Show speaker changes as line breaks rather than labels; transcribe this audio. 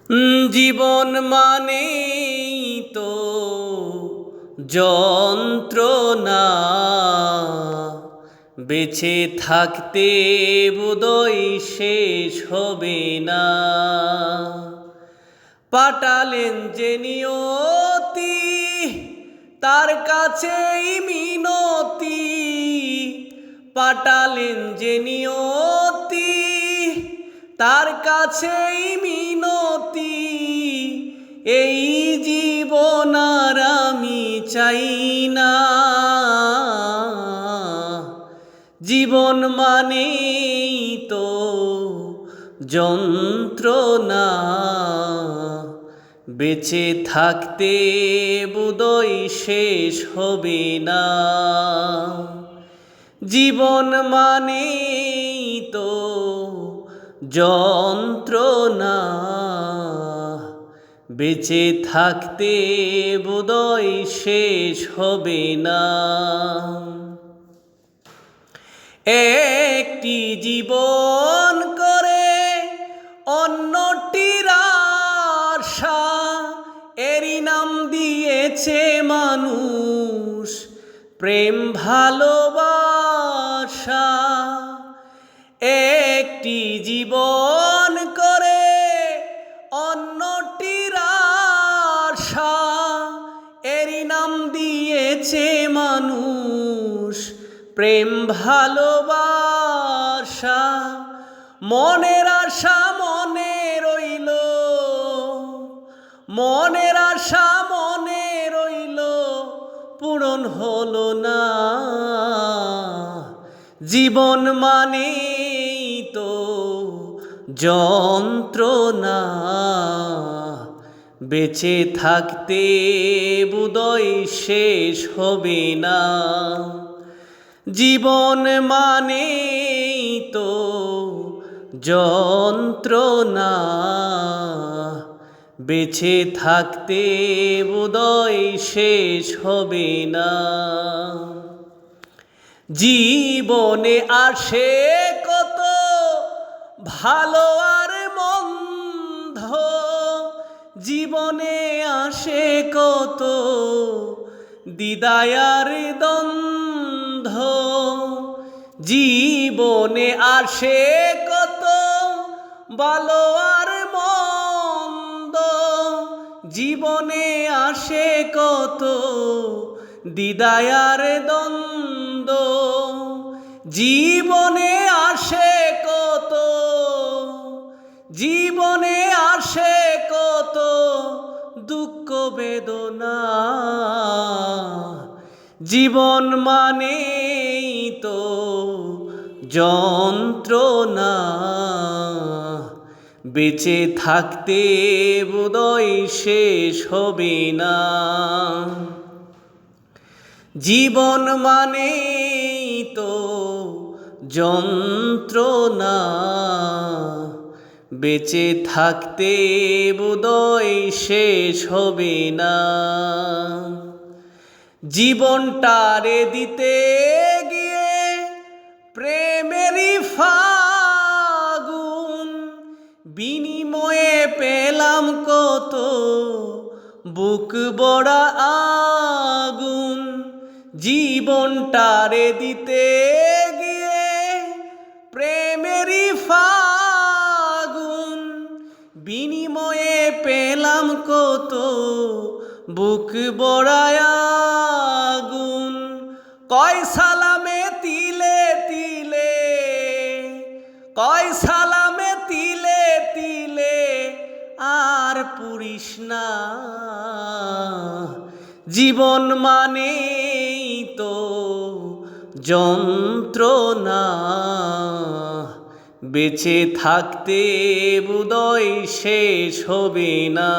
জীবন মানেই তো যন্ত্রণা, বেঁচে থাকতে বোধহয় শেষ হবে না। পাঠালেন যে নিয়তি, তার কাছেই মিনতি। পাঠালেন যে নিয়তি, তার কাছেই মিনতি। এই জীবন আর আমি চাই না। জীবন মানেই তো যন্ত্রণা, বেঁচে থাকতে বোধহয় শেষ হবে না। জীবন মানেই তো যন্ত্রণা, বেঁচে থাকতে বোধহয় শেষ হবে না। একটি জীবন করে অন্যটির আশা, এরই নাম দিয়েছে মানুষ প্রেম ভালোবাসা। একটি জীবন করে অন্যটির আশা, এরই নাম দিয়েছে মানুষ প্রেম ভালোবাসা। মনের আশা মনে রইল, মনের আশা মনে রইল, পূরণ হলো না। জীবন মানেই তো যন্ত্রণা, বেঁচে থাকতে বোধহয় শেষ হবে না। জীবন মানেই তো যন্ত্রণা, বেঁচে থাকতে বোধহয় শেষ হবে না। জীবনে আসে কত ভালো আর মন্দ, জীবনে আসে কত দ্বিধা আর দ্বন্দ্ব। জীবনে আসে কত ভালো আর মন্দ, জীবনে আসে কত দ্বিধা আর দ্বন্দ্ব। জীবনে আসে কত, জীবনে আসে কত দুঃখ বেদনা। জীবন মানেই তো যন্ত্রণা, বেঁচে থাকতে বোধহয় শেষ হবে না। জীবন মানেই তো যন্ত্রণা, বেঁচে থাকতে বোধহয় শেষ হবে না। জীবনটারে দিতে গিয়ে প্রেমেরই ফাগুন, বিনিময়ে পেলাম কত বুক বড়া আগুন। জীবনটারে দিতে গিয়ে প্রেমেরই ফাগুন, বিনিময়ে পেলাম কত বুক বড়ায় আগুন। কয় সালামে তিলে তিলে, কয় সালামে তিলে তিলে আর পুরিস না। জীবন মানেই তো যন্ত্রণা, বেঁচে থাকতে বোধহয় শেষ হবে না।